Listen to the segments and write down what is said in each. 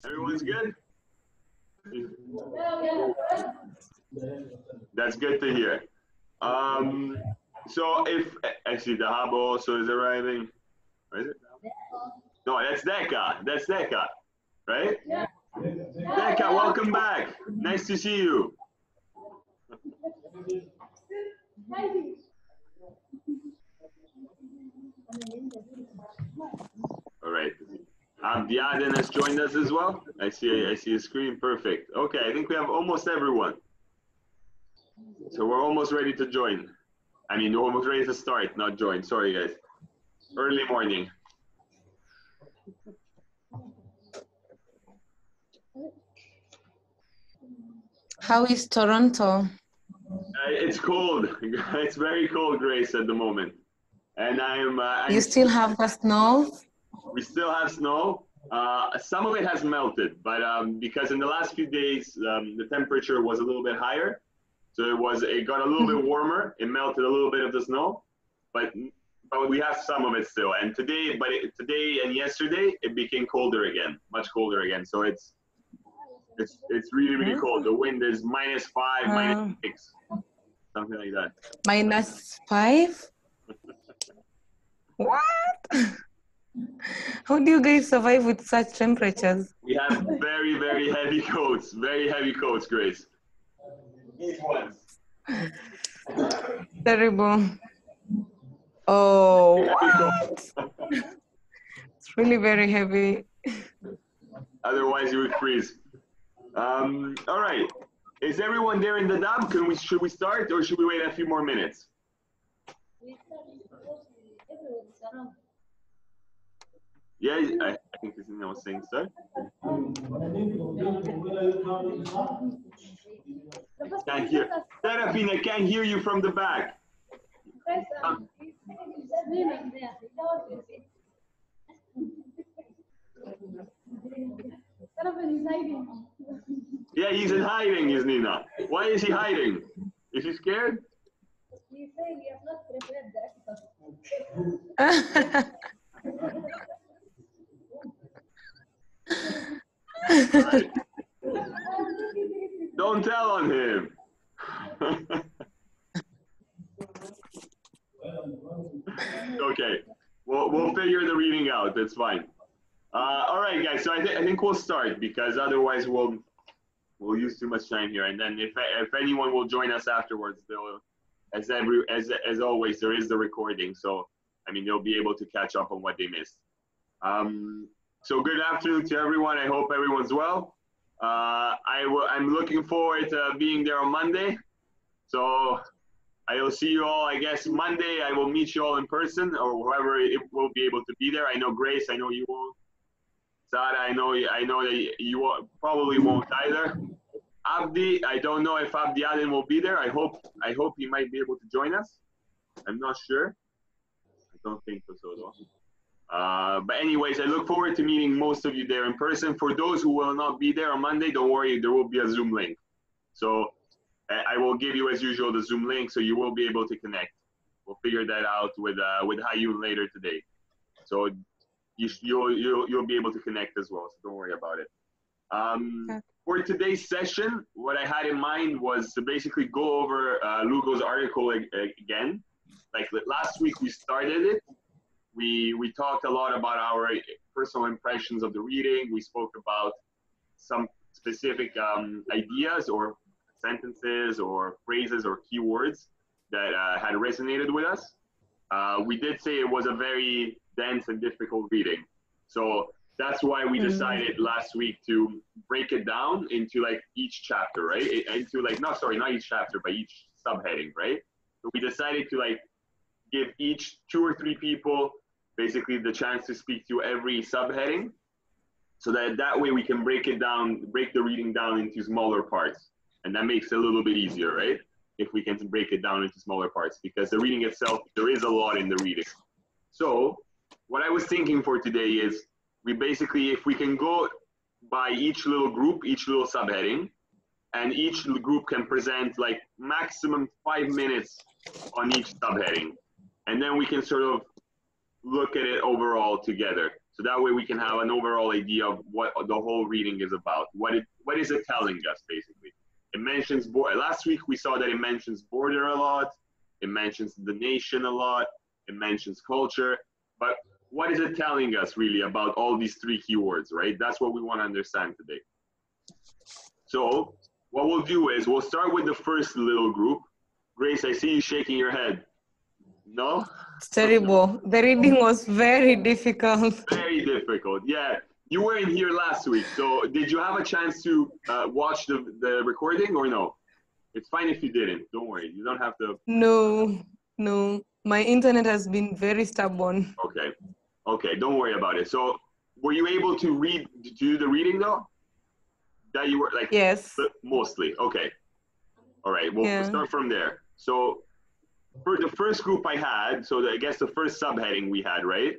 Everyone's good? That's good to hear. So if I see Dahabo also is arriving. Where is it? No, that's Deka. That's Deka, right? Deka, welcome back. Nice to see you. All right. Abdi Aden has joined us as well. I see a screen. Perfect. Okay, I think we have almost everyone. So we're almost ready to join. I mean, we're almost ready to start, not join. Sorry, guys. Early morning. How is Toronto? It's cold. It's very cold, Grace, at the moment. And You still have the snow? We still have snow. Some of it has melted, but because in the last few days the temperature was a little bit higher, so it got a little bit warmer. It melted a little bit of the snow, but we have some of it still. And today, today and yesterday, it became colder again, much colder again. So it's really cold. The wind is -5, -6, something like that. -5? What? How do you guys survive with such temperatures? We have very, very heavy coats, Grace. These ones. Terrible. Oh, what? It's really very heavy. Otherwise, you would freeze. All right. Is everyone there in the dab? Should we start or should we wait a few more minutes? Yeah, I think Isnina was saying start. Can't hear. Seraphin, I can't hear you from the back. Yeah, he's in hiding, Isnina. Why is he hiding? Is he scared? He said he has not prepared the Right. Don't tell on him. Okay, we'll figure the reading out. That's fine. All right, guys. So I think we'll start because otherwise we'll use too much time here. And then if anyone will join us afterwards, they'll as always there is the recording. So I mean they'll be able to catch up on what they missed. So good afternoon to everyone. I hope everyone's well. I'm looking forward to being there on Monday. So I will see you all, I guess, Monday. I will meet you all in person or whoever it will be able to be there. I know Grace, I know you won't. Sahra, I know that you probably won't either. Abdi, I don't know if Abdi Aden will be there. I hope he might be able to join us. I'm not sure. I don't think so though. But anyways, I look forward to meeting most of you there in person. For those who will not be there on Monday, don't worry, there will be a Zoom link. So I will give you, as usual, the Zoom link, so you will be able to connect. We'll figure that out with Hayun later today. So you'll be able to connect as well, so don't worry about it. For today's session, what I had in mind was to basically go over Lugo's article again. Like last week, we started it. We talked a lot about our personal impressions of the reading. We spoke about some specific ideas or sentences or phrases or keywords that had resonated with us. We did say it was a very dense and difficult reading. So that's why we decided last week to break it down into like each chapter, right? Into like, not each chapter, but each subheading, right? So we decided to like give each 2 or 3 people basically the chance to speak to every subheading, so that way we can break the reading down into smaller parts. And that makes it a little bit easier, right? If we can break it down into smaller parts, because the reading itself, there is a lot in the reading. So what I was thinking for today is we basically, if we can go by each little group, each little subheading, and each group can present like maximum 5 minutes on each subheading. And then we can sort of look at it overall together. So So that way we can have an overall idea of what the whole reading is about. What is it telling us, basically? It mentions, last week we saw that it mentions border a lot, it mentions the nation a lot, it mentions culture, but what is it telling us really about all these three keywords, right? That's what we want to understand today. So what we'll do is we'll start with the first little group. Grace, I see you shaking your head. No? It's terrible. The reading was very difficult. Very difficult, yeah. You weren't here last week, so did you have a chance to watch the recording or no? It's fine if you didn't, don't worry. You don't have to. No. My internet has been very stubborn. Okay, don't worry about it. So were you able to do the reading though? That you were like, yes. Mostly, okay. All right, we'll start from there. So for the first group I had, so I guess the first subheading we had, right,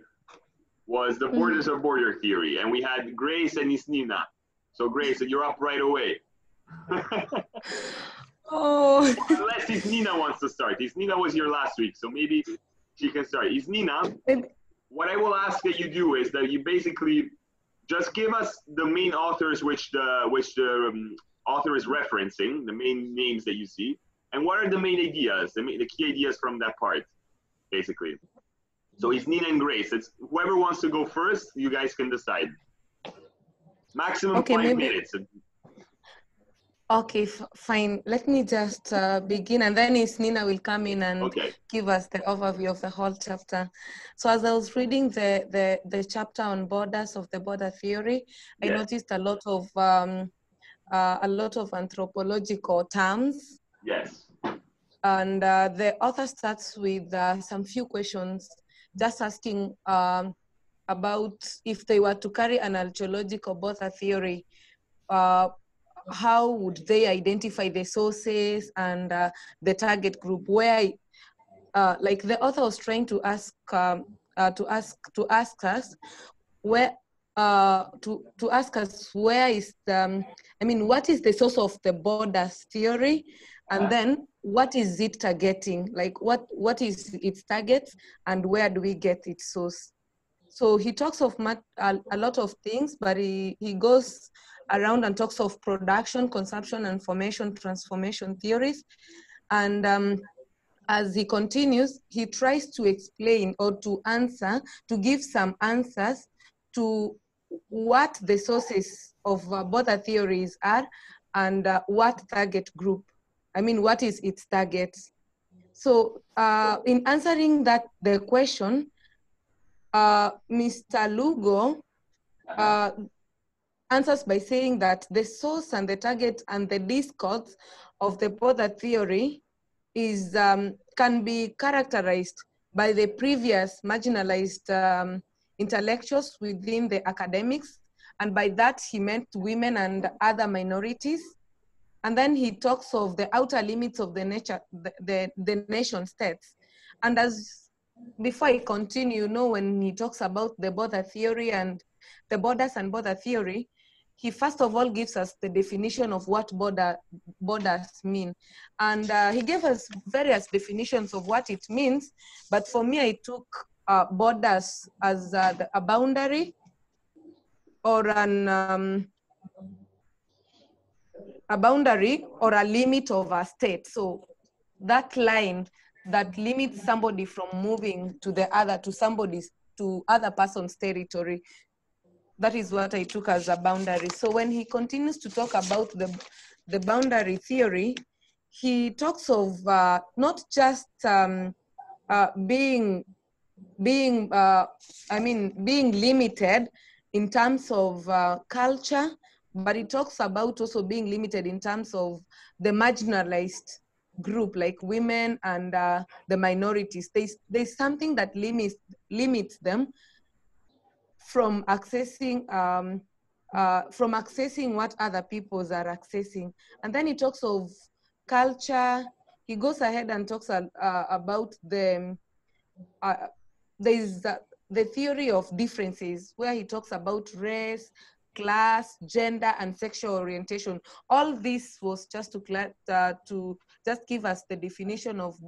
was the borders of border theory. And we had Grace and Isnina. So Grace, you're up right away. Oh. Unless Isnina wants to start. Isnina was here last week, so maybe she can start. Isnina, what I will ask that you do is that you basically just give us the main authors which the author is referencing, the main names that you see, and what are the main ideas, the key ideas from that part, basically. So Isnina and Grace, it's whoever wants to go first, you guys can decide. Maximum 5 minutes. Okay, fine. Let me just begin, and then Isnina will come in and give us the overview of the whole chapter. So as I was reading the chapter on borders of the border theory, I noticed a lot of anthropological terms. Yes. And the author starts with some few questions, just asking about if they were to carry an archaeological border theory, how would they identify the sources and the target group? Where, like the author was trying to ask us where where is the, what is the source of the borders theory, and then what is it targeting? Like what is its target, and where do we get its source? So he talks of a lot of things, but he goes around and talks of production, consumption, and formation transformation theories. And as he continues, he tries to explain or to give some answers to what the sources of border theories are and what target group. What is its target? So in answering the question, Mr. Lugo answers by saying that the source and the target and the discourse of the border theory is can be characterized by the previous marginalized intellectuals within the academics, and by that he meant women and other minorities. And then he talks of the outer limits of the nation states. And as before I continue, when he talks about the border theory and the borders and border theory, he first of all gives us the definition of what borders mean. And he gave us various definitions of what it means, but for me, I took borders as a boundary or a boundary or a limit of a state. So that line that limits somebody from moving to other person's territory. That is what I took as a boundary. So when he continues to talk about the boundary theory, he talks of not just being limited in terms of culture, but he talks about also being limited in terms of the marginalized group, like women and the minorities. There's something that limits them from accessing what other peoples are accessing. And then he talks of culture. He goes ahead and talks about there's the theory of differences, where he talks about race, class, gender, and sexual orientation. All this was just to just give us the definition of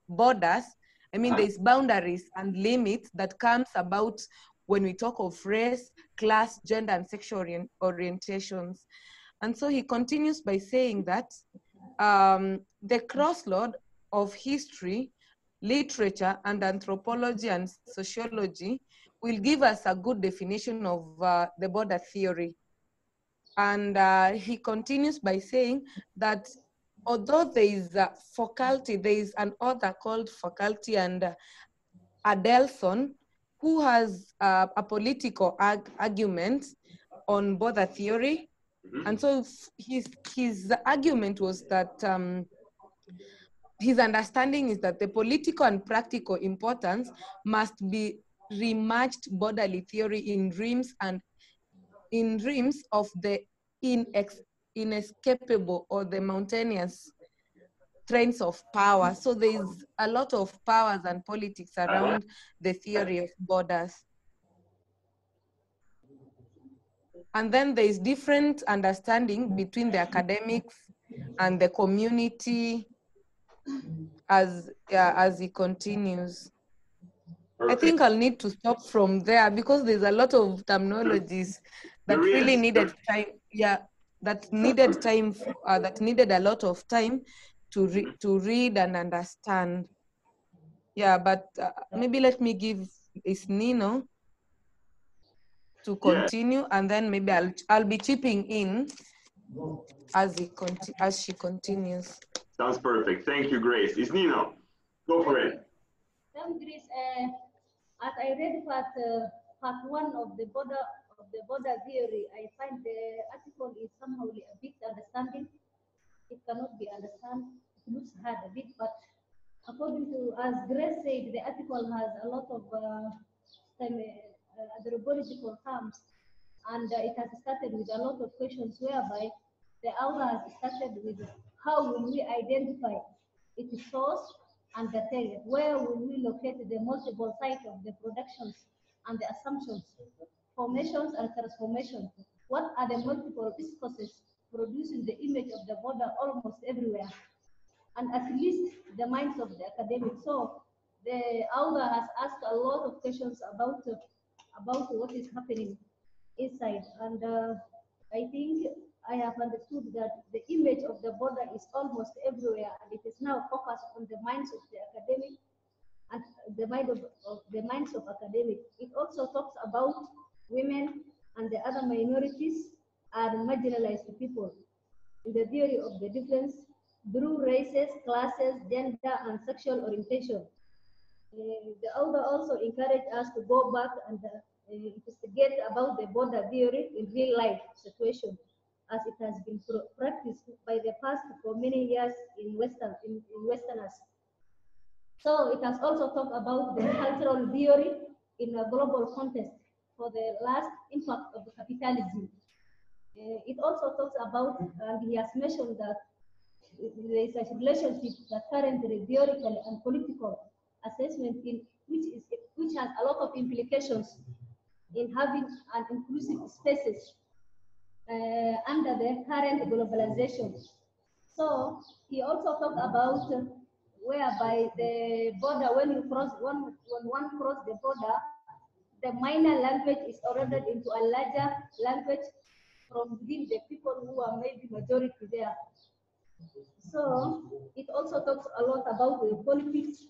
borders. There's boundaries and limits that comes about when we talk of race, class, gender, and sexual orientations. And so he continues by saying that the crossroad of history, literature, and anthropology and sociology will give us a good definition of the border theory. And he continues by saying that although there is a faculty, there is an author called Faculty and Adelson, who has a political argument on border theory. And so his argument was that his understanding is that the political and practical importance must be rematched borderly theory in realms of the inescapable or the mountainous trains of power. So there's a lot of powers and politics around the theory of borders. And then there is different understanding between the academics and the community as he continues. Perfect. I think I'll need to stop from there because there's a lot of terminologies that really needed time. Yeah, that needed time. That needed a lot of time to read and understand. Yeah, but maybe let me give Isnina to continue, and then maybe I'll be chipping in as she continues. Sounds perfect. Thank you, Grace. Isnina, go for it. Thank you, Grace. As I read part one of the border theory, I find the article is somehow a bit understanding. It cannot be understood. It looks hard a bit, but according to, as Grace said, the article has a lot of anthropological terms, and it has started with a lot of questions whereby the author has started with how will we identify its source and the target, where will we locate the multiple sites of the productions and the assumptions, formations and transformations, what are the multiple discourses producing the image of the border almost everywhere, and at least the minds of the academics. So the author has asked a lot of questions about what is happening inside, and I think I have understood that the image of the border is almost everywhere, and it is now focused on the minds of the academic and the minds of academics. It also talks about women and the other minorities and marginalized people in the theory of the difference through races, classes, gender, and sexual orientation. The author also encouraged us to go back and investigate about the border theory in real life situation, as it has been practiced by the past for many years in Westerners. So it has also talked about the cultural theory in a global context for the last impact of capitalism. It also talks about, and he has mentioned that there is a relationship that currently theoretical and political assessment in which has a lot of implications in having an inclusive spaces under the current globalization. So he also talked about whereby the border, when one cross the border, the minor language is eroded into a larger language from within the people who are maybe majority there. So it also talks a lot about the politics,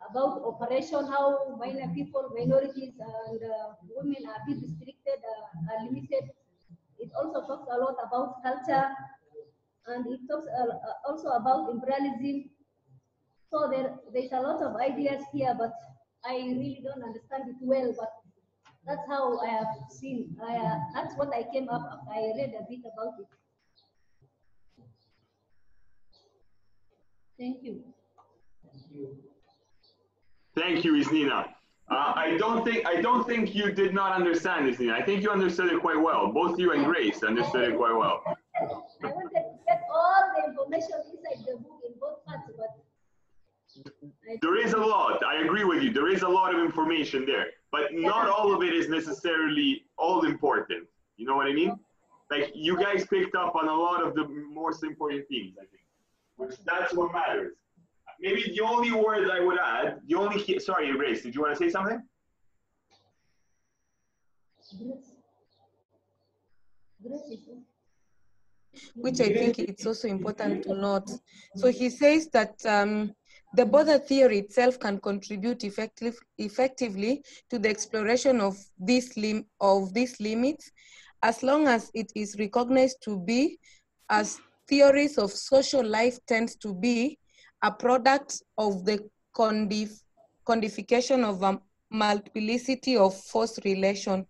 about operation, how minor people, minorities, and women are being restricted, are limited. It also talks a lot about culture, and it talks also about imperialism. So there's a lot of ideas here, but I really don't understand it well, but that's how I have seen. That's what I came up after I read a bit about it. Thank you. Thank you, Isnina. I don't think you did not understand, Isnina. I think you understood it quite well. Both you and Grace understood it quite well. I wanted to get all the information inside the book in both parts, but there is a lot. I agree with you. There is a lot of information there, but not all of it is necessarily all important. You know what I mean? Like, you guys picked up on a lot of the most important themes, I think, which that's what matters. Maybe the only word I would add, sorry, Grace, did you want to say something? which I think it's also important to note. So he says that the border theory itself can contribute effectively to the exploration of these limits, as long as it is recognized to be, as theories of social life tends to be, a product of the codification of a multiplicity of force relation,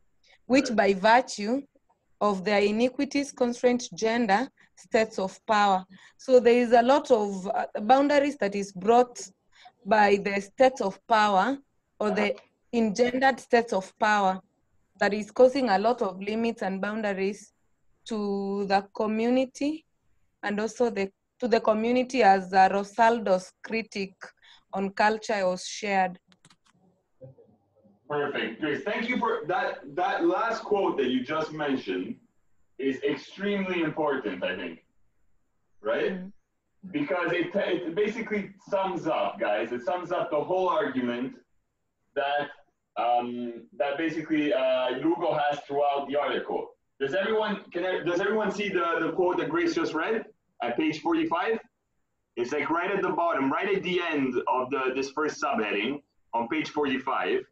which by virtue of their iniquities constraint gender states of power. So there is a lot of boundaries that is brought by the states of power or the engendered states of power that is causing a lot of limits and boundaries to the community, and also to the community, as Rosaldo's critique on culture was shared. Perfect, Grace. Thank you for that. That last quote that you just mentioned is extremely important, I think, right? Mm-hmm. Because it basically sums up, guys. It sums up the whole argument that that basically Lugo has throughout the article. Does everyone see the quote that Grace just read at page 45? It's like right at the bottom, right at the end of this first subheading on page 45.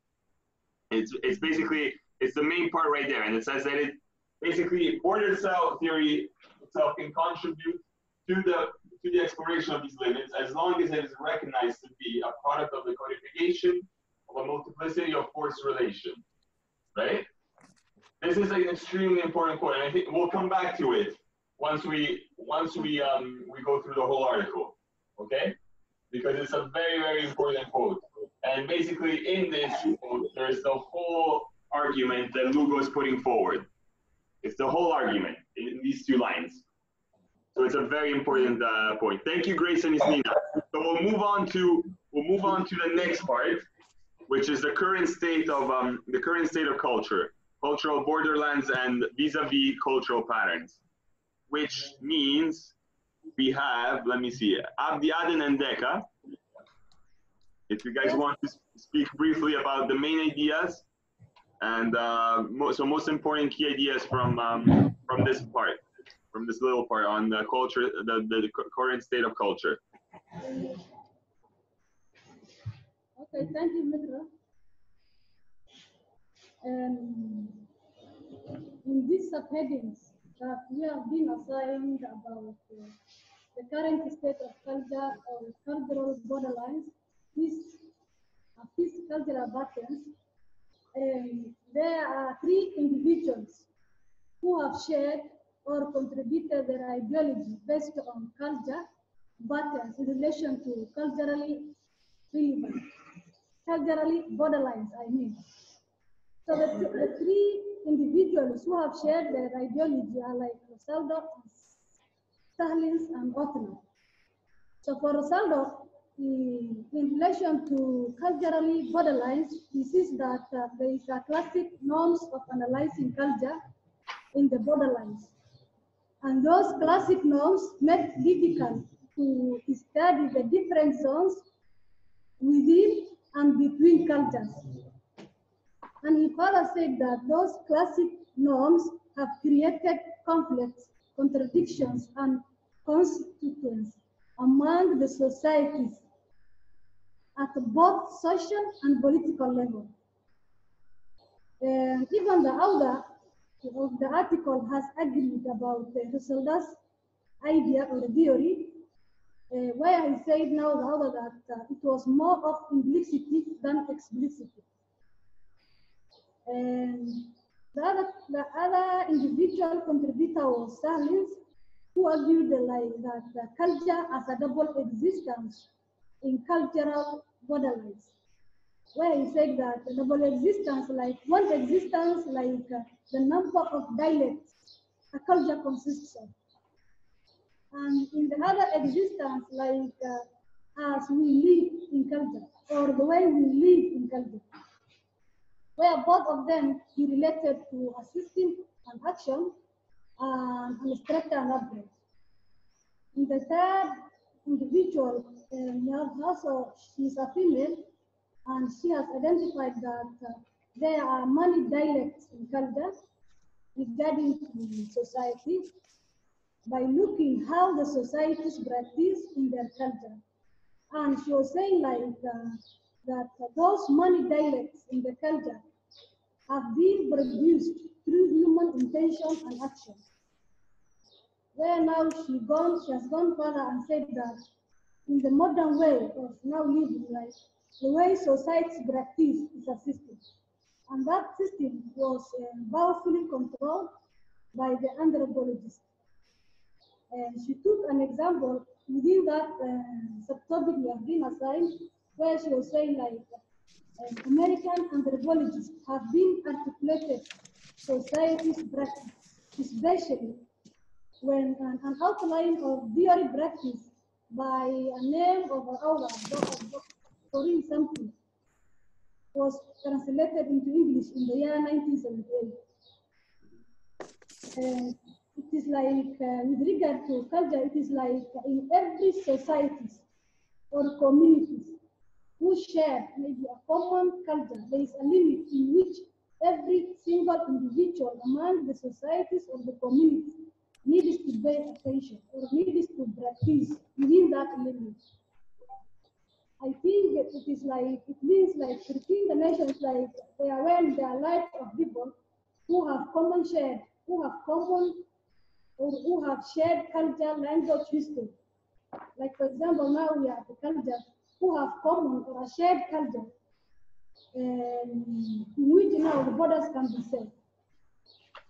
It's basically, it's the main part right there, and it says that it basically border cell theory itself can contribute to the exploration of these limits as long as it is recognized to be a product of the codification of a multiplicity of force relation, right? This is an extremely important quote, and I think we'll come back to it once we go through the whole article, okay? Because it's a very, very important quote. And basically in this quote, there's the whole argument that Lugo is putting forward. It's the whole argument in these two lines. So it's a very important point. Thank you, Grace and Isnina. So we'll move on to the next part, which is the current state of culture, cultural borderlands and vis-a-vis cultural patterns, which means we have, let me see, Abdi Aden and Deka. If you guys want to speak briefly about the main ideas and most important key ideas from this part, from this little part on the culture, the current state of culture. Okay, thank you, Mitra. In these subheadings that we have been assigned about the current state of culture or cultural borderlines, these cultural patterns, there are three individuals who have shared or contributed their ideology based on culture patterns in relation to culturally relevant, culturally borderlines, I mean. So the three individuals who have shared their ideology are like Rosaldo, Stahlins, and Otno. So for Rosaldo, in relation to culturally borderlines, he sees that there is a classic norms of analyzing culture in the borderlines. And those classic norms make it difficult to study the different zones within and between cultures. And he further said that those classic norms have created conflicts, contradictions, and constituents among the societies at both social and political level. And even the author of the article has agreed about Rosalda's idea or theory, where he said now the author that it was more of implicity than explicity. And the other individual contributor was Stahlins, who argued that culture as a double existence in cultural borderlands, where he said that the double existence, like one existence, like the number of dialects a culture consists of. And in the other existence, like as we live in culture, or the way we live in culture, where both of them be related to a system and action and a structure and upgrade. In the third individual, she's a female, and she has identified that there are many dialects in culture regarding to society by looking how the societies practice in their culture. And she was saying that those many dialects in the culture have been produced through human intention and action. Where now she has gone further and said that in the modern way of now living life, the way society practice is a system. And that system was powerfully controlled by the anthropologist. And she took an example within that subtopic we have been assigned, where she was saying American anthropologists have been articulated society's practice, especially when an outline of theory practice by a name of an author, for example, was translated into English in the year 1978. And it is with regard to culture, it is in every society or communities who share maybe a common culture, there is a limit in which every single individual among the societies or the communities needs to pay attention or needs to practice within that limit. I think it is it means within the nations, they are when there are lives of people who have common shared, who have common or who have shared culture, language, history. Like for example, now we have the culture who have common or a shared culture, in which now the borders can be set.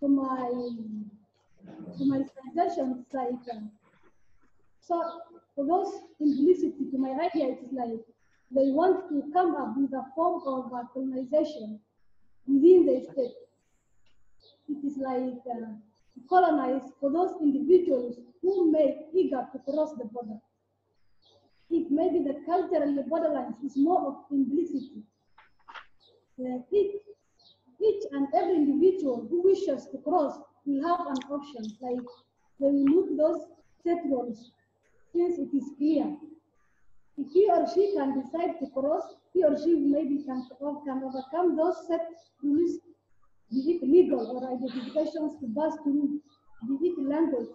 To my suggestion, it's so for those implicity to my idea, it is they want to come up with a form of colonization within the state. It is colonize for those individuals who may eager to cross the border. If maybe the cultural borderlands is more of implicity. Each and every individual who wishes to cross will have an option, they will look those set rules, since it is clear. If he or she can decide to cross, he or she maybe can overcome those set rules, be it legal or identifications to pass through, be it language.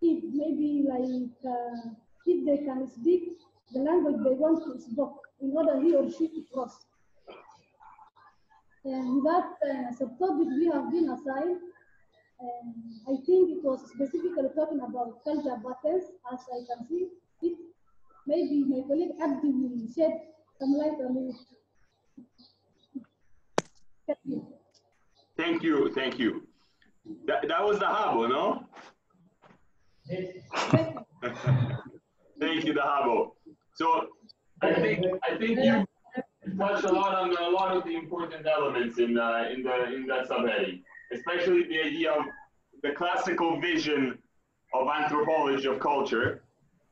If maybe if they can speak the language they want to speak in order he or she to cross. And with that subtopic we have been assigned, I think it was specifically talking about culture patterns, as I can see it. Maybe my colleague Abdi will shed some light on it. Thank you, thank you. That was Dahabo, no? Thank you, Dahabo. So I think you touched a lot on a lot of the important elements in that subheading, especially the idea of the classical vision of anthropology of culture,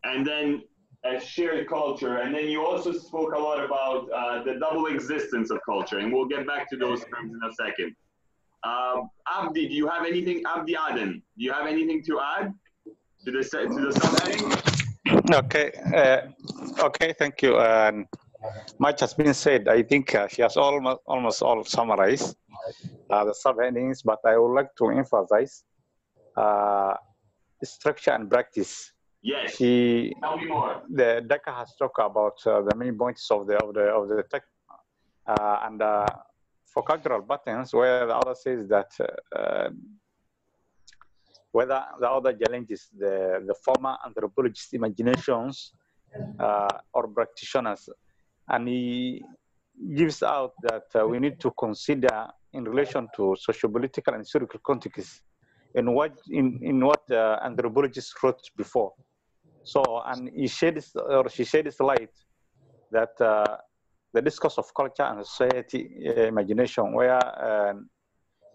and then a shared culture. And then you also spoke a lot about the double existence of culture, and we'll get back to those terms in a second. Abdi, do you have anything? Abdi Aden, do you have anything to add to the subheading? Okay. Okay. Thank you. Much has been said. I think she has almost all summarized the subheadings, but I would like to emphasize structure and practice. Yes. Tell me more. The Deka has talked about the main points of the tech, and for cultural patterns, where the other says that whether the other challenges the former anthropologist imaginations or practitioners, and he gives out that we need to consider in relation to socio-political and historical context in what anthropologists wrote before. So, and he sheds or she sheds light that the discourse of culture and society imagination, where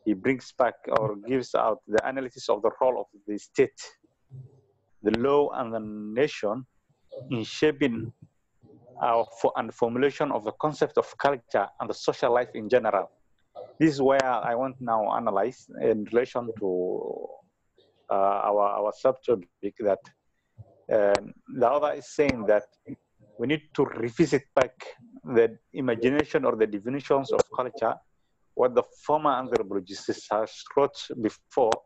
he brings back or gives out the analysis of the role of the state, the law, and the nation in shaping and formulation of the concept of culture and the social life in general. This is where I want now analyze in relation to our subtopic that the other is saying that we need to revisit back the imagination or the definitions of culture what the former anthropologists have wrote before,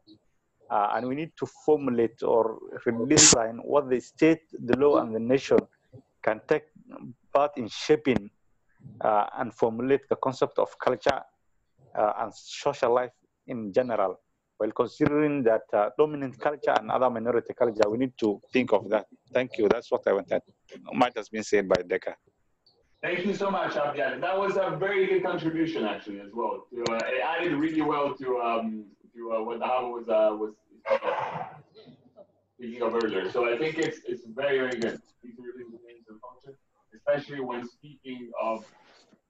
and we need to formulate or redesign what the state, the law, and the nation can take part in shaping and formulate the concept of culture and social life in general. While considering that dominant culture and other minority culture, we need to think of that. Thank you. That's what I wanted. Much has been said by Deka. Thank you so much, Abdi Aden. That was a very good contribution, actually, as well. It added really well to what Dahabo was speaking of earlier. So I think it's very, very good. These are really good things to function, especially when speaking of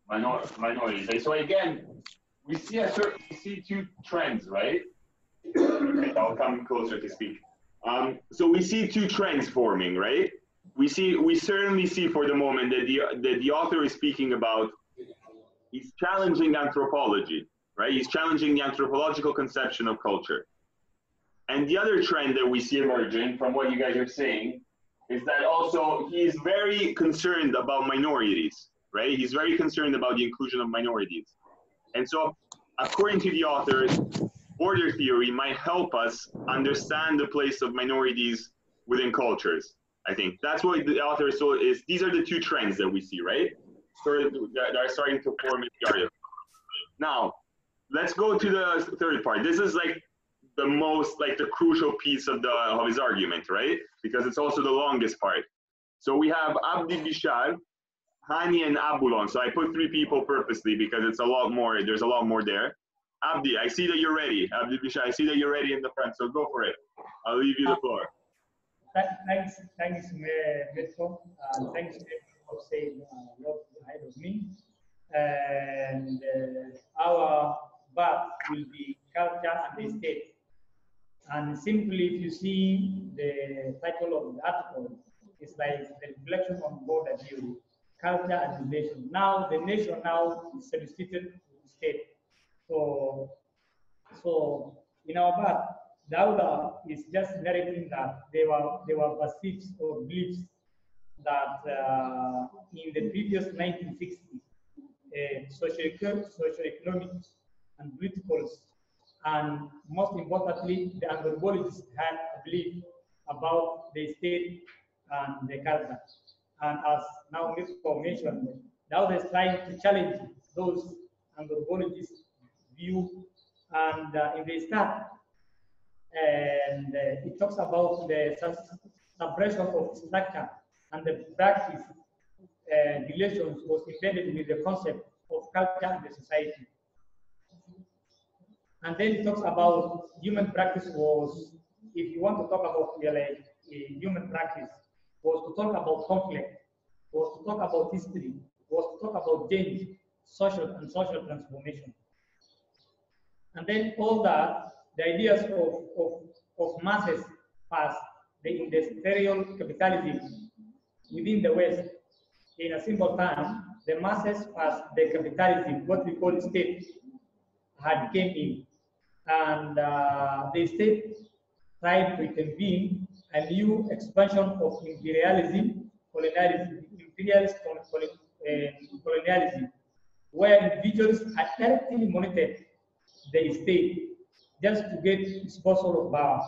minorities. And so again, we see two trends, right? I'll come closer to speak. So we see two trends forming, right? We certainly see for the moment that the author is speaking about, he's challenging anthropology, right? He's challenging the anthropological conception of culture. And the other trend that we see emerging from what you guys are saying is that also he's very concerned about minorities, right? He's very concerned about the inclusion of minorities. And so according to the author, border theory might help us understand the place of minorities within cultures. I think that's what the author is. These are the two trends that we see, right? So that are starting to form in the article. Now, let's go to the third part. This is like the most, like the crucial piece of his argument, right? Because it's also the longest part. So we have Abdi, Bishar, Hani, and Abulong. So I put three people purposely because it's a lot more. There's a lot more there. Abdi, I see that you're ready. Abdi Bishar, I see that you're ready in the front, so go for it. I'll leave you the floor. Thanks, Metro. Thanks for saying what ahead of me. And our path will be culture and the state. And simply, if you see the title of the article, it's like the reflection on border theory, culture and the nation. Now, the nation now is substituted to the state. So in our path, the author is just narrating that there were perceived or beliefs that in the previous 1960s, socio-economic and political, and most importantly, the anthropologists had a belief about the state and the culture. And as now Mr. mentioned, the author is trying to challenge those anthropologists' view, and in the start, and it talks about the suppression of structure and the practice relations was embedded with the concept of culture and the society. And then it talks about human practice was, if you want to talk about human practice, was to talk about conflict, was to talk about history, was to talk about change, social transformation. And then all that, the ideas of masses past the industrial capitalism within the West, in a simple term, the masses past the capitalism, what we call state, had came in. And the state tried to intervene a new expansion of imperialism, colonialism, where individuals are directly monitored the state just to get disposal of power.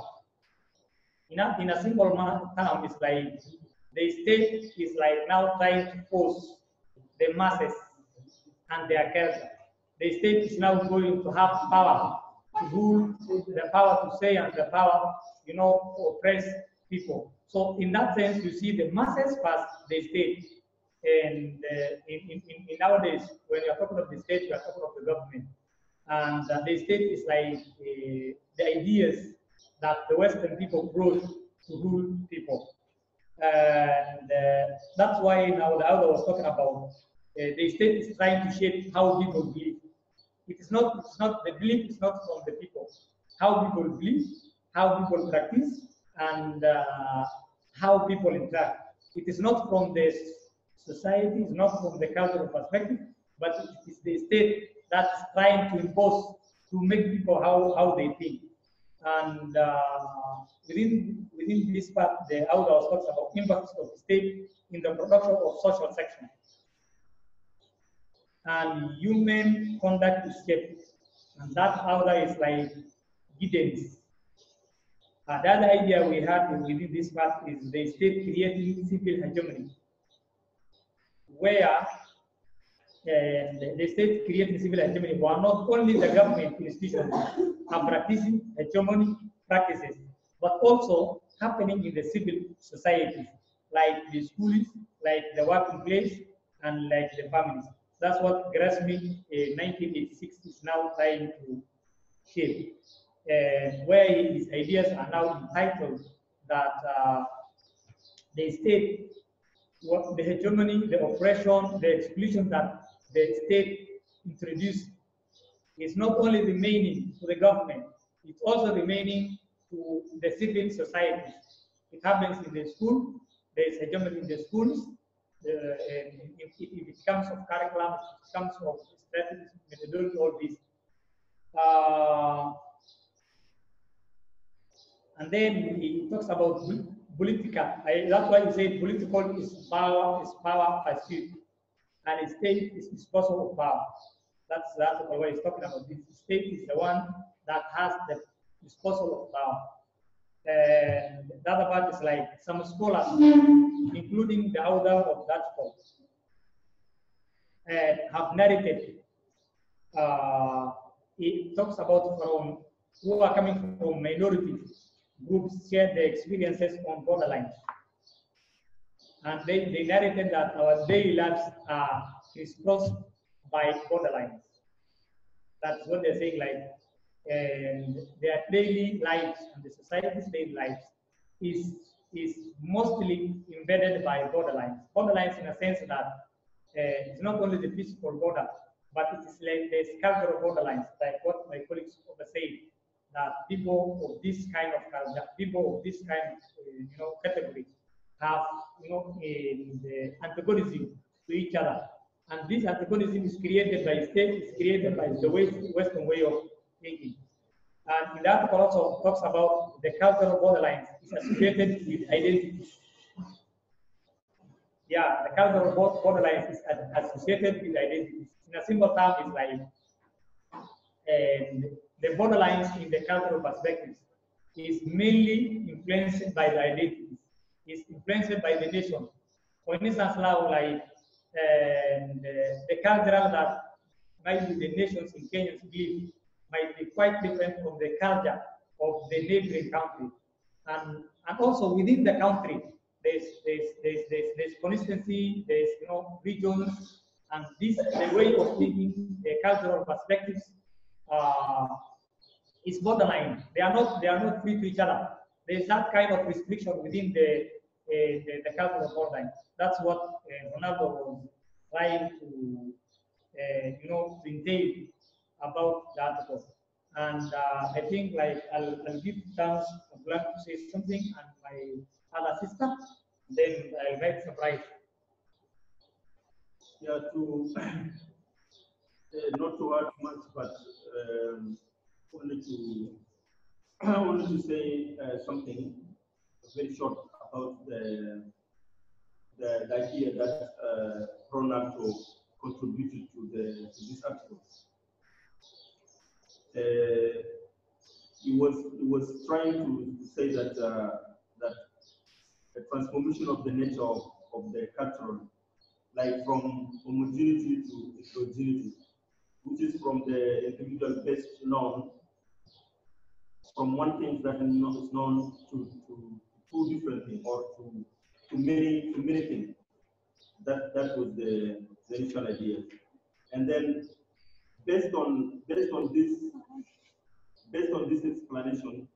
In a simple term, it's like the state is like now trying to force the masses and their culture. The state is now going to have power to rule, the power to say, and the power, to oppress people. So in that sense, you see the masses pass the state. And in nowadays, when you're talking of the state, you're talking of the government. And the state is like the ideas that the Western people brought to rule people. And that's why now the author was talking about the state is trying to shape how people believe. It's not the belief is not from the people. How people believe, how people practice, and how people interact. It is not from the society, it's not from the cultural perspective, but it is the state that's trying to impose, to make people how they think. And within this part, the author talks about impacts of the state in the production of social section. and human conduct is kept. And that other is like guidance. The other idea we had within this part is the state creating civil hegemony, where the state creating civil hegemony, where not only the government institutions are practicing hegemonic practices, but also happening in the civil society, like the schools, like the working place, and like the families. That's what Grassroots 1986 is now trying to shape, where his ideas are now entitled that the state, what the hegemony, the oppression, the exclusion that the state introduced is not only remaining to the government, it's also remaining to the civil society. It happens in the school, there is hegemony in the schools, if it comes of curriculum, if it comes of strategies, methodology, all this. And then he talks about political. That's why he said political is power pursuit, and state is disposal of power. That's what he's talking about. The state is the one that has the disposal of power. And the other part is like some scholars, including the author of that book, have narrated. It talks about from who are coming from minority groups share their experiences on borderlines. And they narrated that our daily lives are crisscrossed by borderlines. That's what they're saying, like, and their daily lives and the society's daily lives is mostly embedded by borderlines. Borderlines in a sense that it's not only the physical border, but it is like the cultural borderlines, like what my colleagues over said, that people of this kind of culture, people of this kind of category have the antagonism to each other. And this antagonism is created by state, is created by the Western way of thinking. And in that also talks about the cultural borderlines is associated with identity. Yeah, the cultural borderlines is associated with identity. In a simple term, it's like the borderlines in the cultural perspectives is mainly influenced by the identities. It's influenced by the nation. For instance, now like the cultural that might be the nations in Kenya believe might be quite different from the culture of the neighboring country. And also within the country, there's consistency, there's regions, and this the way of thinking, the cultural perspectives is borderline. They are not free to each other. There's that kind of restriction within the cultural borderline. That's what Ronaldo was trying to to entail about the article. And I think like I'll give chance to Blanc to say something, and my other sister, then I'll make surprise. Yeah, to not to add much, but only to say something very short about the idea that Ronaldo contributed to this article. He was trying to say that that the transformation of the nature of the cultural, like from homogeneity to heterogeneity, which is from the individual based known, from one thing that is known to two different things, or to many things. That was the initial idea, and then based on this explanation,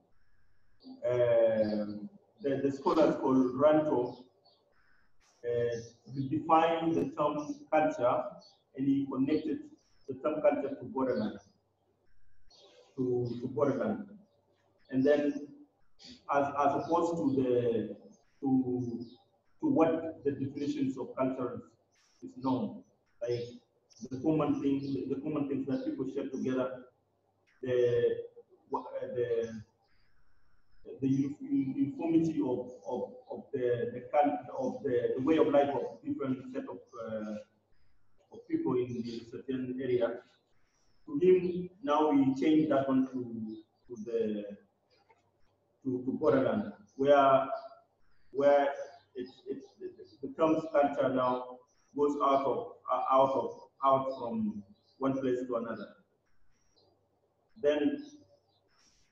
the scholars called Ranto defined the term culture, and he connected the term culture to borderland, and then as opposed to what the definitions of culture is known, like the common things that people share together, the uniformity of the way of life of different set of people in the then now we change that one to Borderlands, where it becomes culture now, goes out from one place to another. Then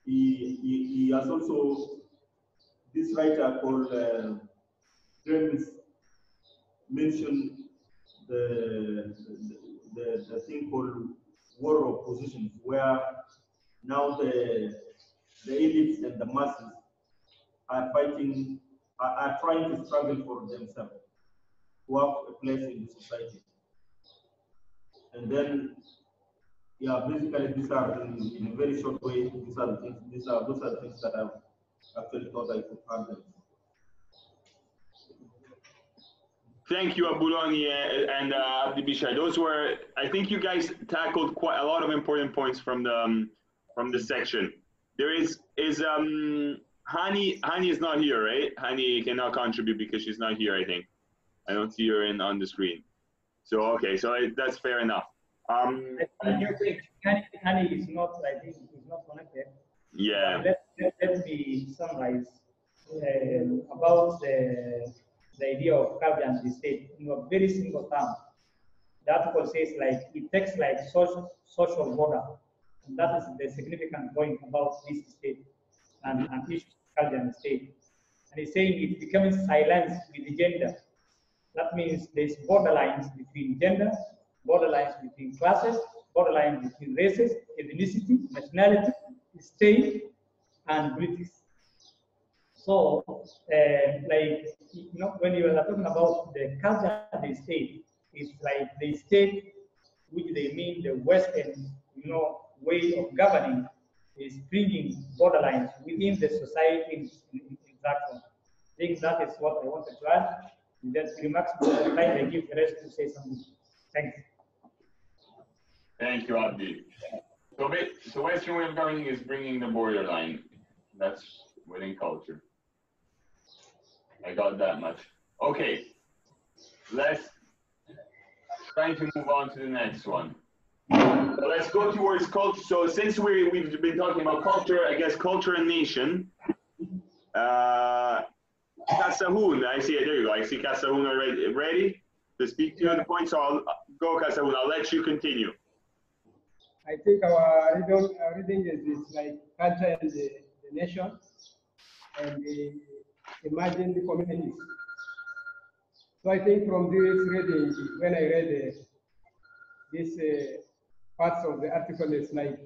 he has also, this writer called James mentioned the thing called war of positions, where now the elites and the masses are fighting, are trying to struggle for themselves, to have a place in the society. And then, yeah, basically these are, in a very short way, these are the things, those are the things that I've actually thought I could handle. Thank you, Abulong and Abdi Bishar. Those were, I think you guys tackled quite a lot of important points from the section. There is Hani is not here, right? Hani cannot contribute because she's not here, I think. I don't see her on the screen. So, okay, so that's fair enough. I think Hani is not, I think, is not connected. Yeah. Let me summarize about the idea of culture and the state in a very simple term. The article says like it takes like social border, and that is the significant point about this state and issues of culture and state. And he's saying it becomes silenced with the gender. That means there's borderlines between gender, borderlines between classes, borderlines between races, ethnicity, nationality, state, and politics. So, like, you know, when you are talking about the culture of the state, it's like the state, which they mean the Western, you know, way of governing, is bringing borderlines within the society in that one. I think that is what I wanted to add. And then remarks, I give the rest to say something. Thanks. Thank you, Abdi. So Western way of governing is bringing the borderline. That's within culture. I got that much. Okay, let's try to move on to the next one. So let's go towards culture. So since we've been talking about culture, I guess culture and nation. Kassahun, I see it. There you go. I see Kassahun already ready to speak to you on the point. So I'll go, Kassahun. I'll let you continue. I think our reading is like culture and the nation and the emerging communities. So I think from this reading, when I read these parts of the article, it's like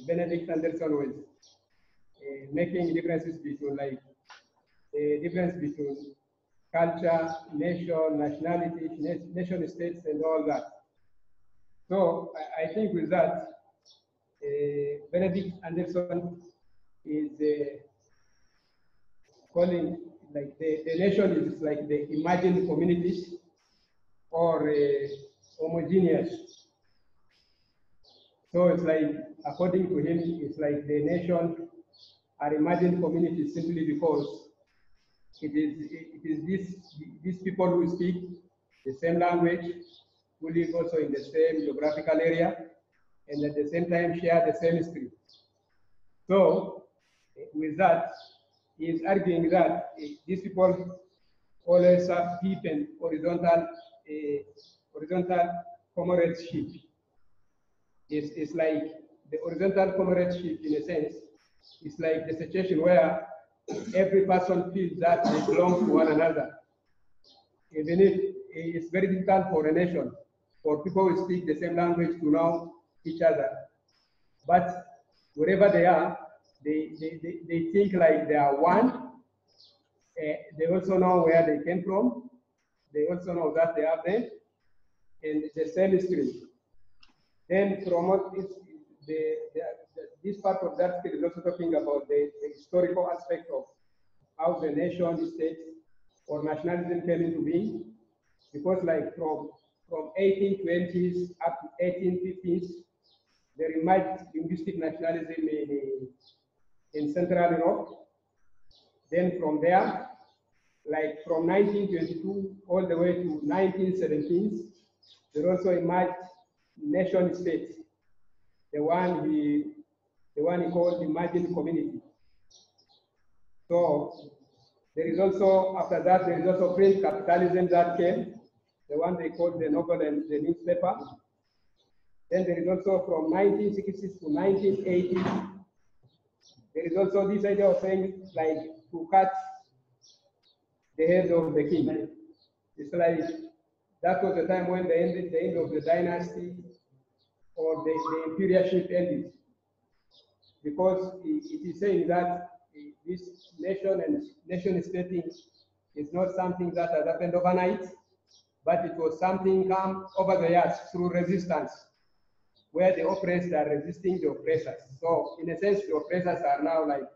Benedict Anderson was making differences between like the difference between culture, nation, nationality, nation states, and all that. So I think with that, Benedict Anderson is calling like the nation is like the imagined communities or homogeneous. So it's like, according to him, it's like the nation are imagined communities simply because it is these people who speak the same language, who live also in the same geographical area, and at the same time share the same history. So with that, he is arguing that these people always have deep and horizontal comradeship. It's like the horizontal comradeship, in a sense, it's like the situation where every person feels that they belong to one another. Even if it's very difficult for a nation, for people who speak the same language to know each other. But wherever they are, they think like they are one. They also know where they came from. They also know that they are there, and the same history. Then from what is this part of that is also talking about the historical aspect of how the nation state or nationalism came into being, because like from 1820s up to 1850s, there emerged linguistic nationalism in Central Europe. Then from there, like from 1922 all the way to 1917s, there also emerged nation states. the one he called imagined community. So there is also, after that, there is also print capitalism that came, the one they called the novel and the newspaper. Then there is also from 1960s to 1980s, there is also this idea of saying like to cut the head of the king. It's like that was the time when the end of the dynasty or the imperialship ended. Because it is saying that this nation and nation stating is not something that has happened overnight, but it was something come over the years through resistance, where the oppressed are resisting the oppressors. So in a sense, the oppressors are now like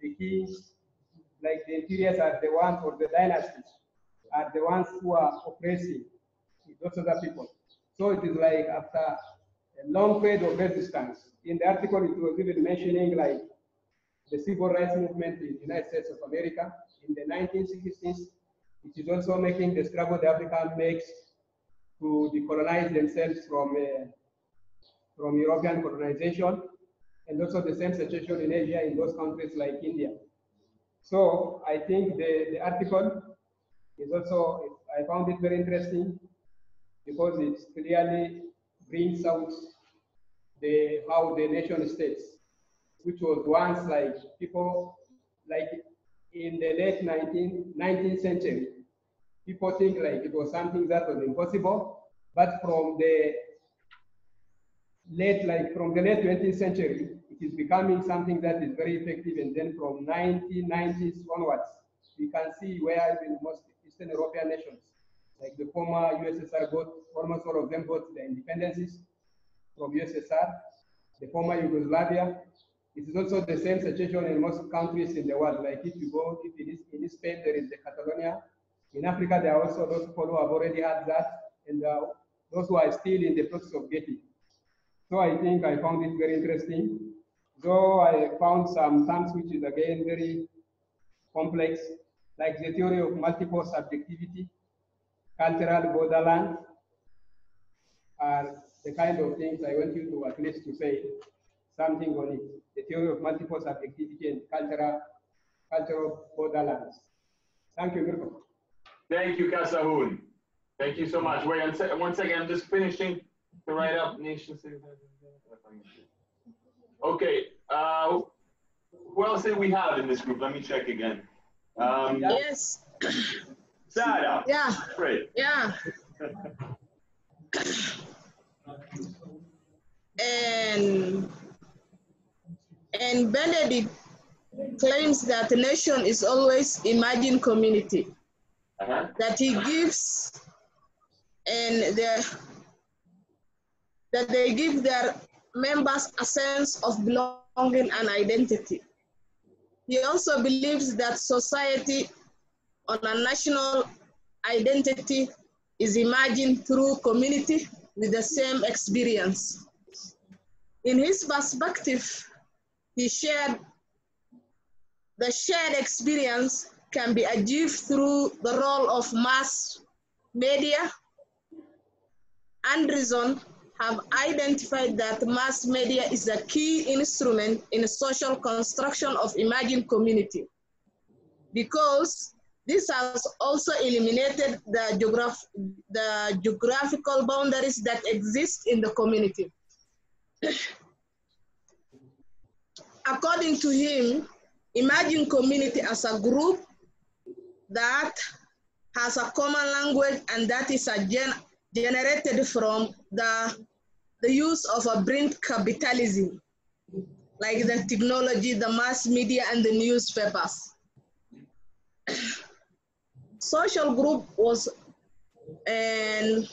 the kings, like the imperials are the ones, or the dynasties are the ones who are oppressing those other people. So it is like after a long period of resistance. In the article, it was even mentioning like the civil rights movement in the United States of America in the 1960s. It is also making the struggle the African makes to decolonize themselves from European colonization, and also the same situation in Asia in those countries like India. So I think the article is also, I found it very interesting because it clearly brings out how the nation states, which was once like people, like in the late 19th century, people think like it was something that was impossible, but from the late 20th century, it is becoming something that is very effective. And then from 1990s onwards, we can see where even most Eastern European nations, like the former USSR, almost all of them got their independences from USSR, the former Yugoslavia. It is also the same situation in most countries in the world. Like if you go, if it is in Spain, there is the Catalonia. In Africa, there are also those people who have already had that, and those who are still in the process of getting. So I think I found it very interesting. Though I found some terms which is again very complex, like the theory of multiple subjectivity, cultural borderlands, are the kind of things I want you to at least to say something on it. The theory of multiple subjectivity and cultural borderlands. Thank you, Mirko. Thank you, Kassahun. Thank you so much. Wait, one second, I'm just finishing to write up nation. Okay, who else did we have in this group? Let me check again. Yes. Sahra. Yeah. Great. Yeah. And Benedict claims that the nation is always imagined community. That he gives, and that they give their members a sense of belonging and identity. He also believes that society on a national identity is imagined through community with the same experience. In his perspective, he shared the shared experience can be achieved through the role of mass media. Anderson have identified that mass media is a key instrument in the social construction of imagined community, because this has also eliminated the geographical boundaries that exist in the community. According to him, imagined community as a group that has a common language and that is generated from the use of a print capitalism, like the technology, the mass media, and the newspapers. Social group was, and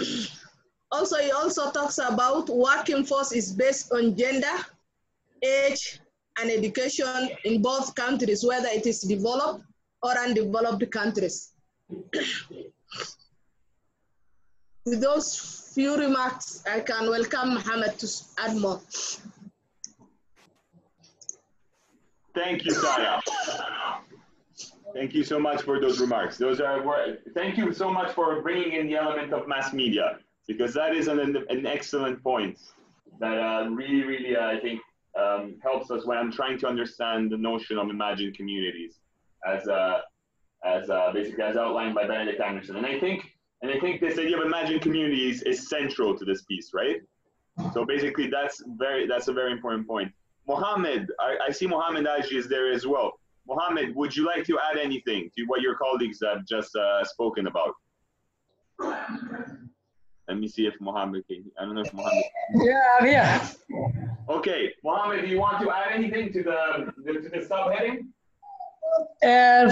he also talks about working force is based on gender, age, and education in both countries, whether it is developed or undeveloped countries. With those few remarks, I can welcome Mohamed to add more. Thank you, Sahra. Thank you so much for those remarks. Thank you so much for bringing in the element of mass media. because that is an excellent point that really, I think, helps us when I'm trying to understand the notion of imagined communities as basically as outlined by Benedict Anderson. And I think this idea of imagined communities is central to this piece, right? So basically, that's a very important point. Mohamed, I see Mohamed Hajji is there as well. Mohamed, would you like to add anything to what your colleagues have just spoken about? Let me see if Mohamed can. I don't know if Mohamed. Yeah. Okay, Mohamed, do you want to add anything to the subheading?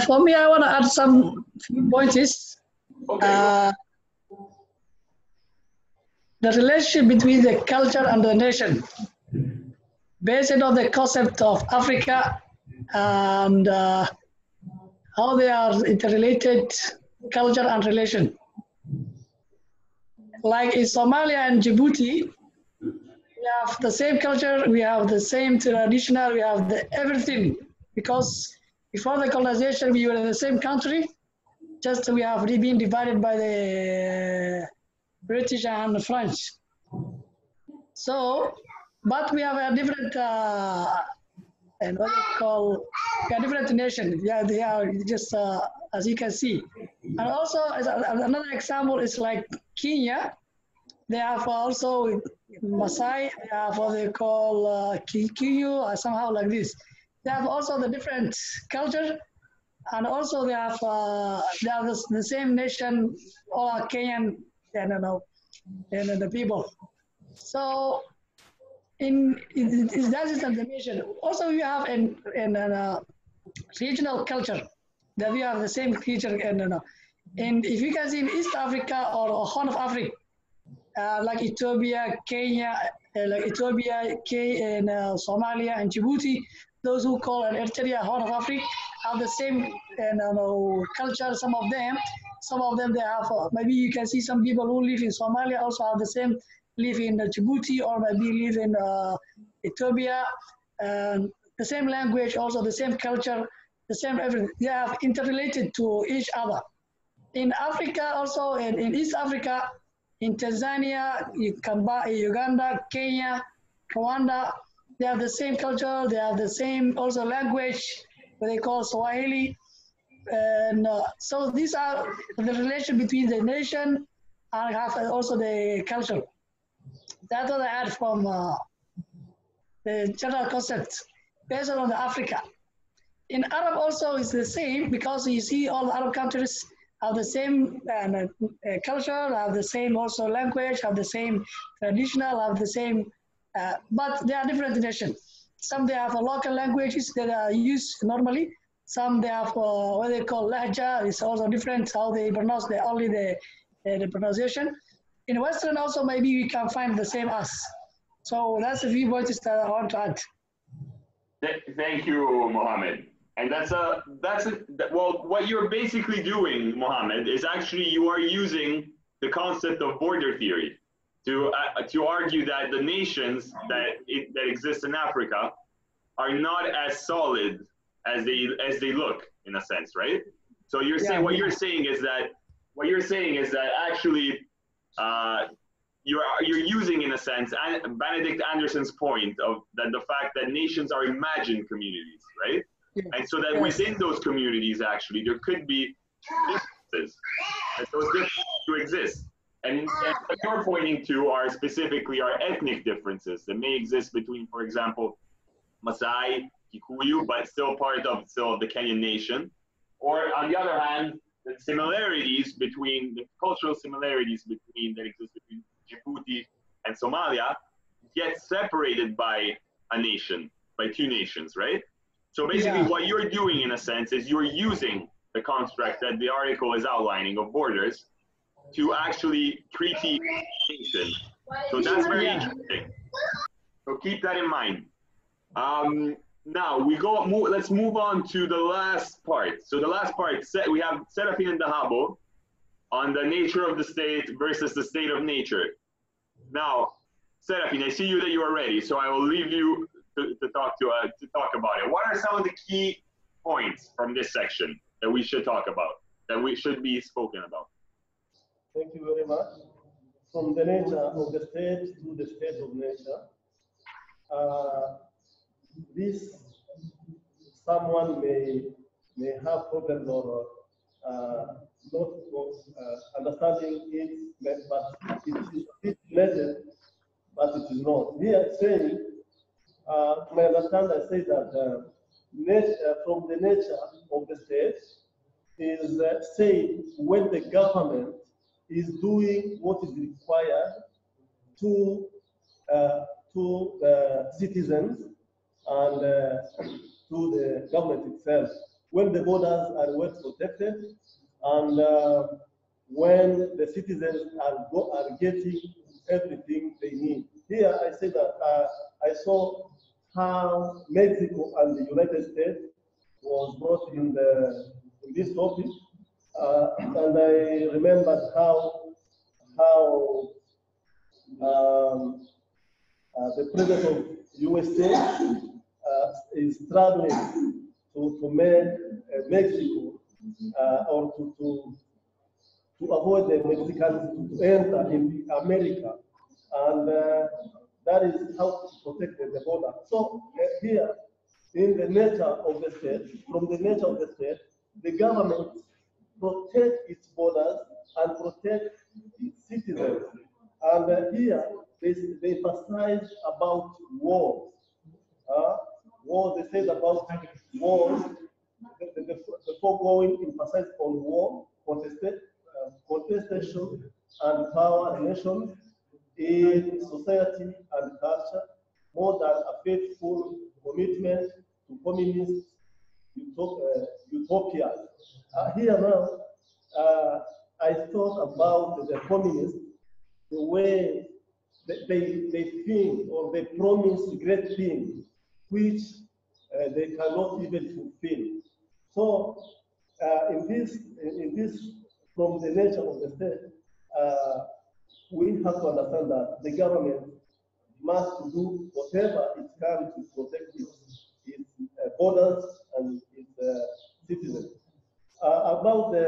For me, I want to add some few points. Okay. The relationship between the culture and the nation, based on the concept of Africa and how they are interrelated, culture and relation. Like in Somalia and Djibouti, we have the same culture, we have the same traditional, we have everything. Because before the colonization, we were in the same country, just we have been divided by the British and the French. So, but we have a different, and what they call, we are different nation. Yeah, they are just as you can see. And also, as another example is like Kenya. They have also Maasai. They have what they call Kikuyu, or somehow like this. They have also the different culture, and also they have the same nation, all are Kenyan, and the people. So that is the nation. Also, we have in regional culture that we have the same culture, and if you can see in East Africa or Horn of Africa, like Ethiopia, Kenya, and Somalia and Djibouti, those who call Eritrea Horn of Africa have the same culture. Some of them they have. Maybe you can see some people who live in Somalia also have the same, live in Djibouti, or maybe live in Ethiopia. The same language, also the same culture, the same everything. They are interrelated to each other. In Africa also, in East Africa, in Tanzania, Uganda, Kenya, Rwanda, they have the same culture, they have the same also language, what they call Swahili. And so these are the relation between the nation and have also the culture. That's what I had from the general concept based on the Africa. In Arab also is the same, because you see all the Arab countries have the same culture, have the same also language, have the same traditional, have the same, but they are different nations. Some they have local languages that are used normally. Some they have what they call lahja. It's also different how they pronounce the pronunciation. In Western also maybe we can find the same as. So that's a few points that I want to add. Thank you, Mohamed. And well, what you're basically doing, Mohamed, is actually you are using the concept of border theory to argue that the nations that exist in Africa are not as solid as they look, in a sense, right? So you're saying what you're saying is that actually you're using, in a sense, Benedict Anderson's point of that the fact that nations are imagined communities, right? And so that within those communities, actually, there could be differences. And those differences to exist. And what you're pointing to are specifically our ethnic differences that may exist between, for example, Maasai, Kikuyu, but still part of the Kenyan nation. Or on the other hand, the similarities between, the cultural similarities that exist between Djibouti and Somalia get separated by a nation, by two nations, right? So basically what you're doing, in a sense, is you're using the construct that the article is outlining of borders to actually treaty nations. So that's very interesting. So keep that in mind. Now let's move on to the last part. So the last part, we have Seraphin and Dahabo on the nature of the state versus the state of nature. Now, Seraphin, I see that you are ready, so I will leave you to talk about it. What are some of the key points from this section that we should talk about, that we should be spoken about? Thank you very much. from the nature of the state to the state of nature. This someone may have problems or not understanding it, but it is related, but it is not. Here saying, to my understand, I say that from the nature of the state is said when the government is doing what is required to the citizens and to the government itself. When the borders are well protected and when the citizens are getting everything they need. Here I say that I saw how Mexico and the United States was brought in this topic, and I remembered how the president of USA is struggling to make Mexico or to avoid the Mexicans to enter in America, and that is how to protect the border. So here, in the nature of the state, from the nature of the state, the government protect its borders and protect its citizens. And here, they emphasize about wars. Wars, they said about wars. The foregoing emphasize on war, contestation, and power relations in society and culture, more than a faithful commitment to communist utopia. Here now, I thought about the communists, the way they think or they promise great things which they cannot even fulfill. So in this, from the nature of the state, we have to understand that the government must do whatever it can to protect its borders and its citizens. About the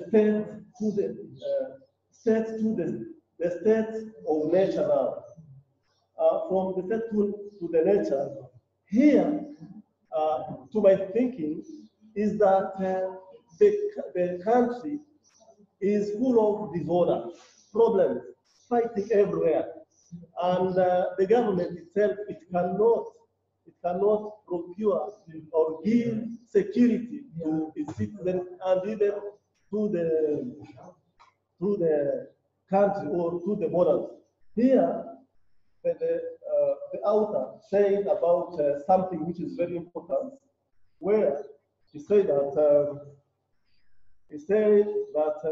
state to the state of nature now. From the state to the nature, here, to my thinking, is that the country is full of disorder, problems, fighting everywhere, and the government itself it cannot procure or give security to its citizens and even to the country or to the borders. Here, the author said about something which is very important, where he said that he said that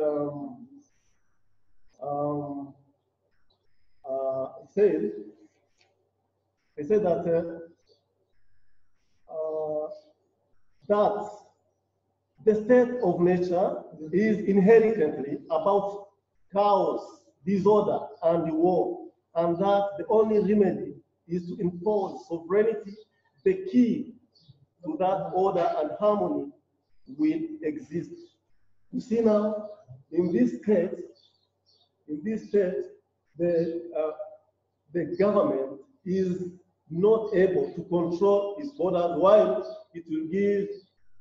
that the state of nature is inherently about chaos, disorder, and war, and that the only remedy is to impose sovereignty. The key to that order and harmony will exist. You see now, in this case, the government is not able to control its borders, while it will give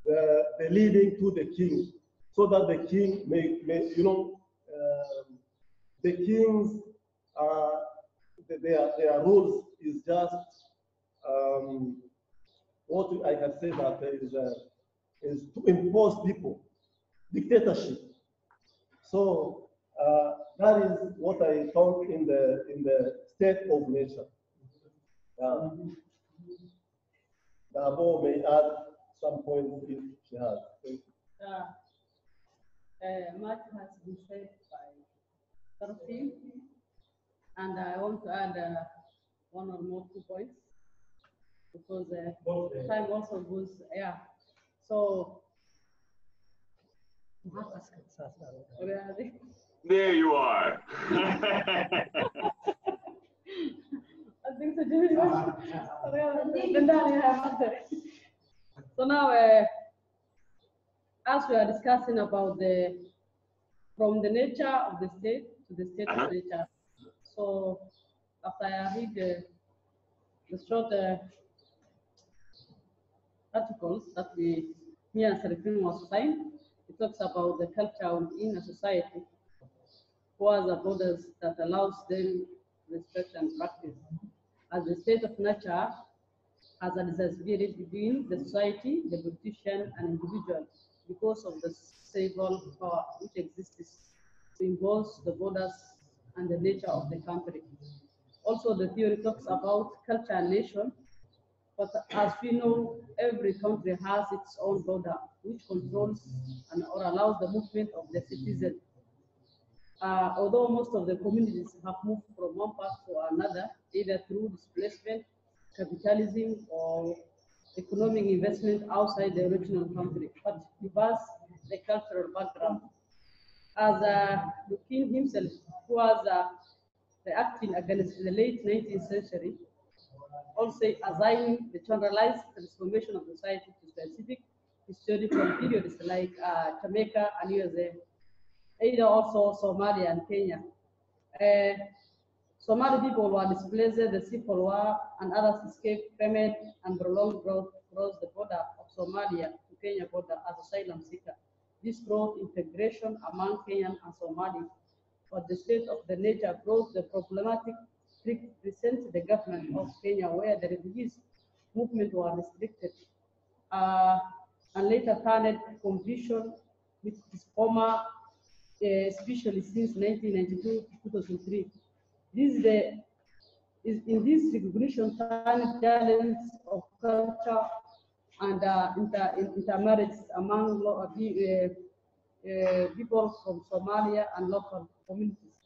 the leading to the king, so that the king may the king's their rules is just what I can say that is to impose people, dictatorship. So that is what I found in the state of nature. Dahabo may add some points if she has. Much has been said by Seraphin, and I want to add one or more 2 points because time also goes. Yeah. So. There you are. I think so. So now, as we are discussing about the from the nature of the state to the state of nature. So after I read the short articles that me and Seraphin was signed, it talks about the culture within a society, what are the borders that allows them respect and practice. As the state of nature has a disability between the society, the politician, and individual because of the civil power which exists to impose the borders and the nature of the country. Also, the theory talks about culture and nation, but as we know, every country has its own border, which controls and or allows the movement of the citizen. Although most of the communities have moved from one part to another, either through displacement, capitalism, or economic investment outside the original country, but diverse the cultural background. As the king himself, who was reacting against the late 19th century, also assigning the generalized transformation of society to specific historical periods like Jamaica and USA, either also Somalia and Kenya. Somali people were displaced, the civil war, and others escaped famine and prolonged growth across the border of Somalia to Kenya border as asylum seeker. This brought integration among Kenyan and Somali, but the state of the nature brought the problematic present the government of Kenya, where the refugees movement were restricted, and later turned competition with its former, especially since 1992 to 2003. This is in this recognition turned challenge of culture and intermarriage among people from Somalia and local communities.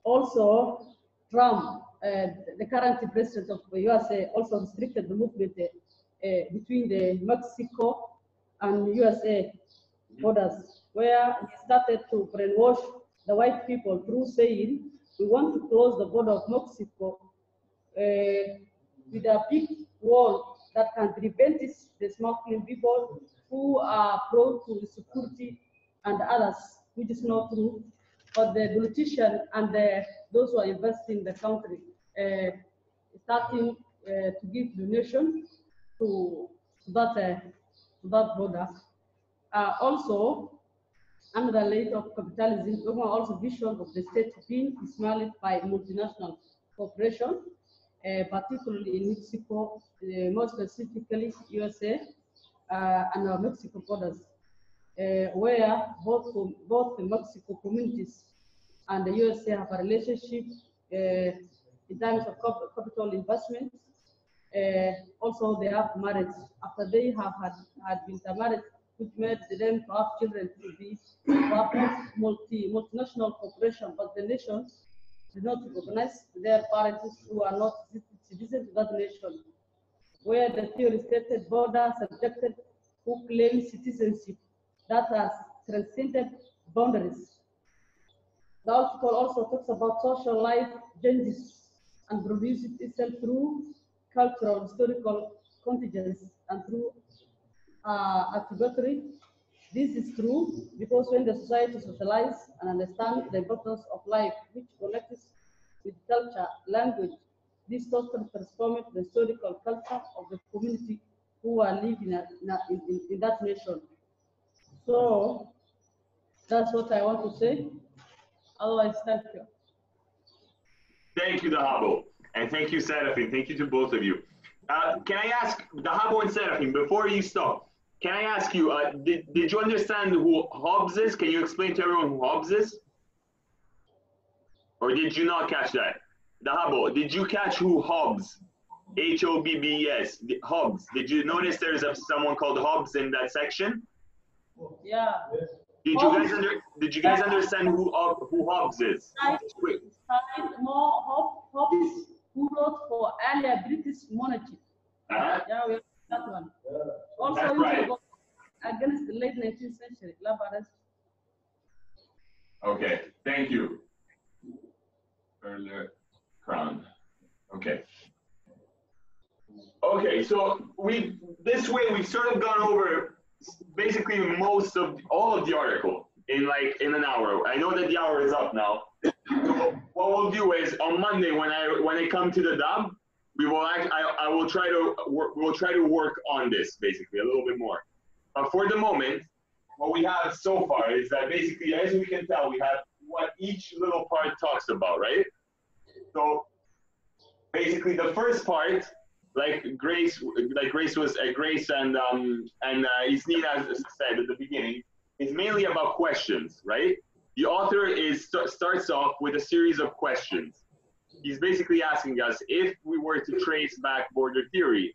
Also, Trump, the current president of the USA, also restricted the movement between the Mexico and USA borders, where he started to brainwash the white people through saying, we want to close the border of Mexico with a big wall that can prevent the smuggling people who are prone to insecurity and others, which is not true. But the politicians and those who are investing in the country starting to give donation to that border. Also, another layer of capitalism, also vision of the state being dismantled by multinational corporations, particularly in Mexico, more specifically USA and our Mexico borders, where both the Mexico communities and the USA have a relationship in terms of capital investment. Also, they have marriage after they have had been married, which made them to have children to be multinational corporation, but the nations did not recognize their parents who are not citizens of that nation, where the theory stated border subjected who claim citizenship that has transcended boundaries. The article also talks about social life changes and produces itself through cultural, historical contingents and through activatory. This is true because when the society socializes and understands the importance of life, which connects with culture, language, this totally transforms the historical culture of the community who are living in that nation. So that's what I want to say. Otherwise, thank you. Thank you, Dahabo. And thank you, Seraphin. Thank you to both of you. Can I ask Dahabo and Seraphin, before you stop, can I ask you, did you understand who Hobbes is? Can you explain to everyone who Hobbes is? Or did you not catch that? Dahabo, did you catch who Hobbes, H-O-B-B-E-S, Hobbes? Did you notice there's someone called Hobbes in that section? Yeah. Did you guys understand who Hobbes is? More Hobbes, who wrote for earlier British monarchy. Yeah, we have that one. Also, that's right. Against the late 19th century, Okay, thank you. Earlier crown. Okay. Okay, so this way we've sort of gone over basically most of all of the article in an hour. I know that the hour is up now. So what we'll do is on Monday when I come to the DAB, we'll try to work on this basically a little bit more. But for the moment, what we have so far is that basically, as we can tell, we have what each little part talks about, right? So basically, the first part, like Grace and Isnina said at the beginning, is mainly about questions, right? The author starts off with a series of questions. He's basically asking us if we were to trace back border theory,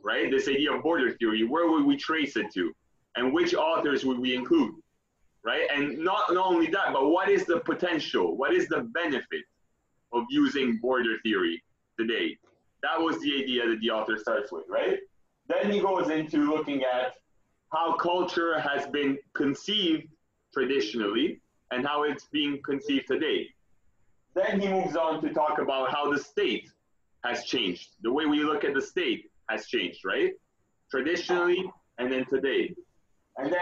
right? This idea of border theory, where would we trace it to? And which authors would we include, right? And not only that, but what is the potential? What is the benefit of using border theory today? That was the idea that the author starts with, right? Then he goes into looking at how culture has been conceived traditionally and how it's being conceived today. Then he moves on to talk about how the state has changed. The way we look at the state has changed, right? Traditionally and then today. And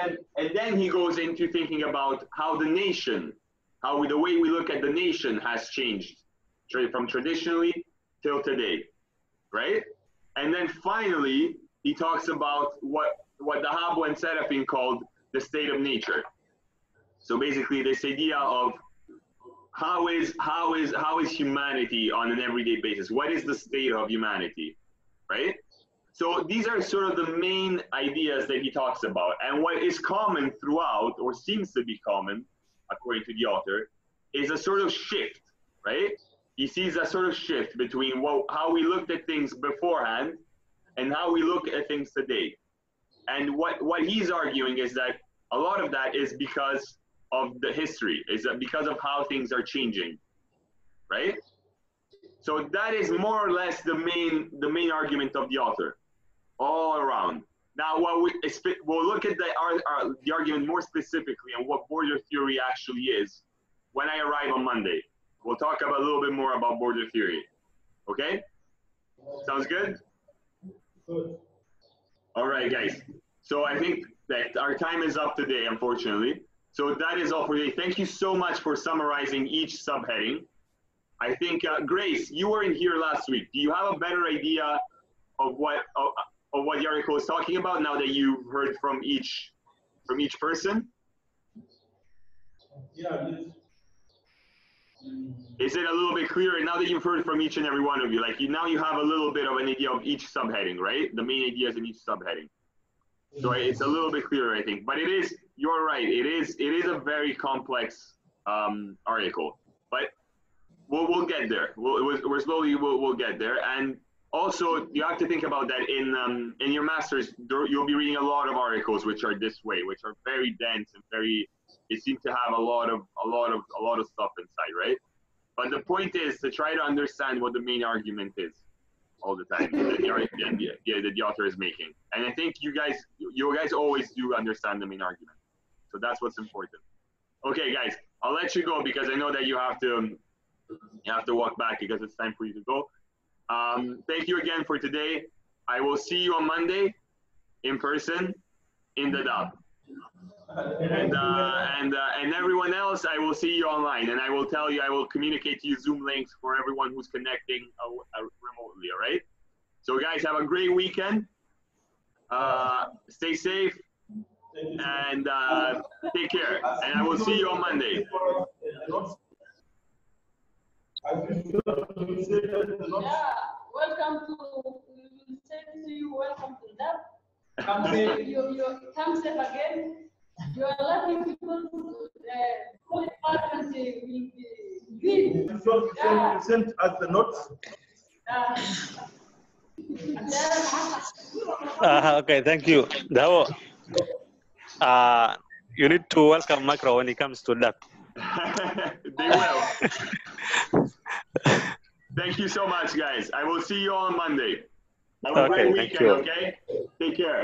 then he goes into thinking about how the nation, the way we look at the nation has changed from traditionally till today, right? And then finally, he talks about what Dahabo and Seraphin called the state of nature. So basically this idea of how is humanity on an everyday basis? What is the state of humanity, right? So these are sort of the main ideas that he talks about. And what is common throughout, or seems to be common, according to the author, is a sort of shift, right? He sees a sort of shift between how we looked at things beforehand and how we look at things today. And what he's arguing is that a lot of that is because of the history, is that because of how things are changing, right? So that is more or less the main argument of the author, all around. Now, we'll look at the argument more specifically and what border theory actually is when I arrive on Monday. We'll talk a little bit more about border theory. Okay? Sounds good? Good. All right, guys. So I think that our time is up today, unfortunately. So that is all for today. Thank you so much for summarizing each subheading. I think, Grace, you weren't here last week. Do you have a better idea of what the article is talking about now that you've heard from each person? Yeah, it is. Is it a little bit clearer now that you've heard from each and every one of you? Like now you have a little bit of an idea of each subheading, right? The main ideas in each subheading. So it's a little bit clearer, I think. But it is, you're right, it is a very complex article. But we'll get there. We're slowly we'll get there. And also you have to think about that in your masters, you'll be reading a lot of articles which are this way, which are very dense and they seem to have a lot of stuff inside, right? But the point is to try to understand what the main argument is all the time that the author is making. And I think you guys always do understand the main argument. So that's what's important. Okay, guys, I'll let you go because I know that you have to walk back because it's time for you to go. Thank you again for today. I will see you on Monday in person in the DAB. And everyone else, I will see you online, and I will communicate to you Zoom links for everyone who's connecting remotely. All right. So guys, have a great weekend. Stay safe and take care. And I will see you on Monday. Yeah, welcome to. We will say to you, welcome to that. Come safe. You come safe again. You are lucky because whole department will be green. You sent us the notes. Okay, thank you. Dahabo, you need to welcome Macro when he comes to that. They will. Thank you so much, guys. I will see you on Monday. Have a great weekend, okay? Take care.